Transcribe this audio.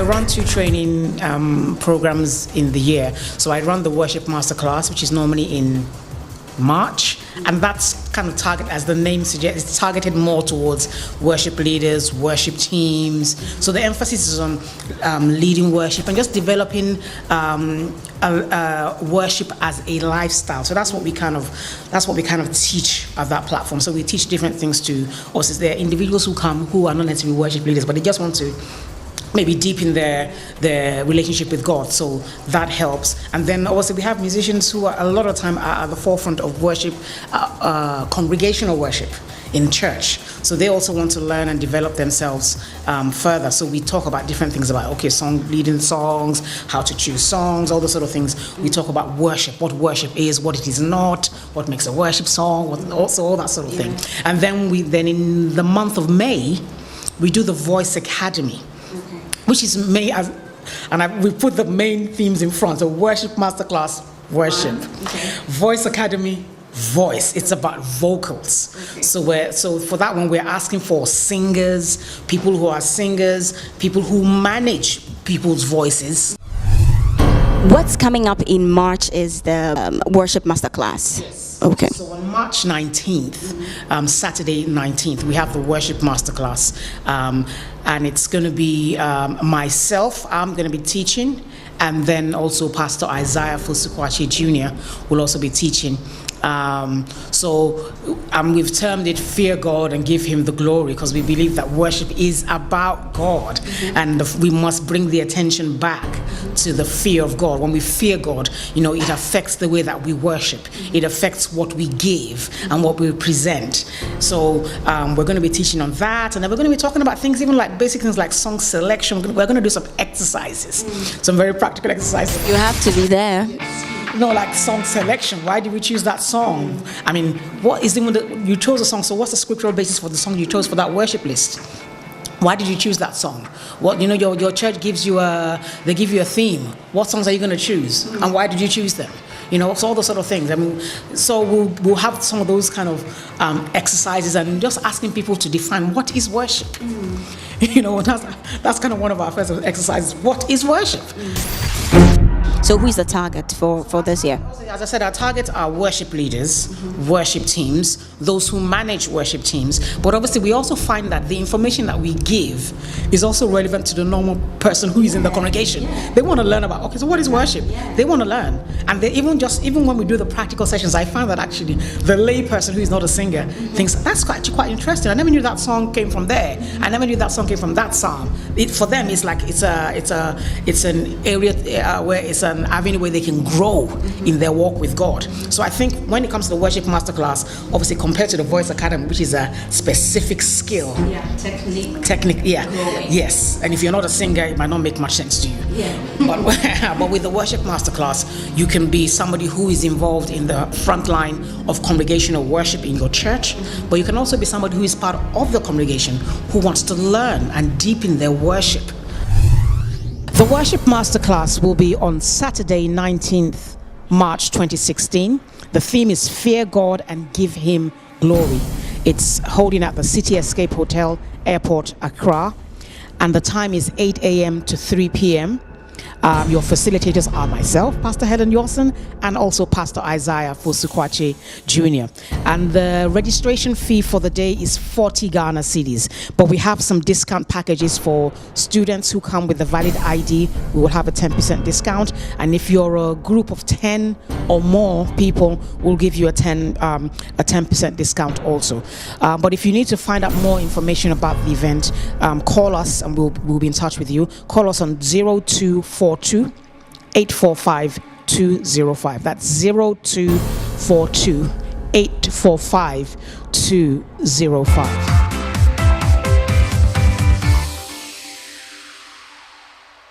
run 2 training programs in the year. So I run the Worship Masterclass, which is normally in March, and that's kind of targeted, as the name suggests, it's targeted more towards worship leaders, worship teams. So the emphasis is on leading worship and just developing worship as a lifestyle. So that's what we kind of teach at that platform. So we teach different things to us. There are individuals who come who are not necessarily worship leaders, but they just want to maybe deepen their relationship with God, so that helps. And then also we have musicians who are a lot of time are at the forefront of worship, congregational worship in church. So they also want to learn and develop themselves further. So we talk about different things about, leading songs, how to choose songs, all those sort of things. We talk about worship, what worship is, what it is not, what makes a worship song, also all that sort of thing. And then in the month of May, we do the Voice Academy, which is May, we put the main themes in front. So Worship Masterclass, worship. Voice Academy, voice. It's about vocals. So for that one, we're asking for singers, people who are singers, people who manage people's voices. What's coming up in March is the Worship Masterclass. Yes. Okay. So on March 19th, Saturday 19th, we have the Worship Masterclass. And it's going to be myself, I'm going to be teaching, and then also Pastor Isaiah Fusukwachi Jr. will also be teaching. We've termed it Fear God and Give Him the Glory, because we believe that worship is about God, and we must bring the attention back to the fear of God. When we fear God, it affects the way that we worship. It affects what we give and what we present. So we're going to be teaching on that, and then we're going to be talking about things, even like basic things like song selection. We're going to do some exercises, some very practical exercises. You have to be there. Like song selection. Why did we choose that song? I mean, what is you chose a song, so what's the scriptural basis for the song you chose for that worship list? Why did you choose that song? What your church gives you they give you a theme. What songs are you going to choose, and why did you choose them? So all those sort of things. I mean, so we'll have some of those kind of exercises, and just asking people to define what is worship. That's kind of one of our first exercises. What is worship? So who is the target for this year? As I said, our targets are worship leaders, worship teams, those who manage worship teams. But obviously, we also find that the information that we give is also relevant to the normal person who is in the congregation. They want to learn about, so what is worship? They want to learn. And they even when we do the practical sessions, I find that actually the lay person who is not a singer thinks, that's quite interesting. I never knew that song came from there. I never knew that song came from that psalm. For them, it's like it's an area where it's an avenue where they can grow in their walk with God. So I think when it comes to the Worship Masterclass, obviously compared to the Voice Academy, which is a specific skill. Technique, yes. And if you're not a singer, it might not make much sense to you. But with the Worship Masterclass, you can be somebody who is involved in the front line of congregational worship in your church, but you can also be somebody who is part of the congregation who wants to learn and deepen their worship. The Worship Masterclass will be on Saturday, 19th March 2016. The theme is Fear God and Give Him Glory. It's holding at the City Escape Hotel, Airport, Accra. And the time is 8 a.m. to 3 p.m. Your facilitators are myself, Pastor Helen Yorson, and also Pastor Isaiah Fusukwachi Jr. And the registration fee for the day is 40 Ghana cedis. But we have some discount packages for students who come with a valid ID. We will have a 10% discount. And if you're a group of 10 or more people, we'll give you a 10% discount also. But if you need to find out more information about the event, call us and we'll be in touch with you. Call us on 0242 845 205. That's 0242 845 205.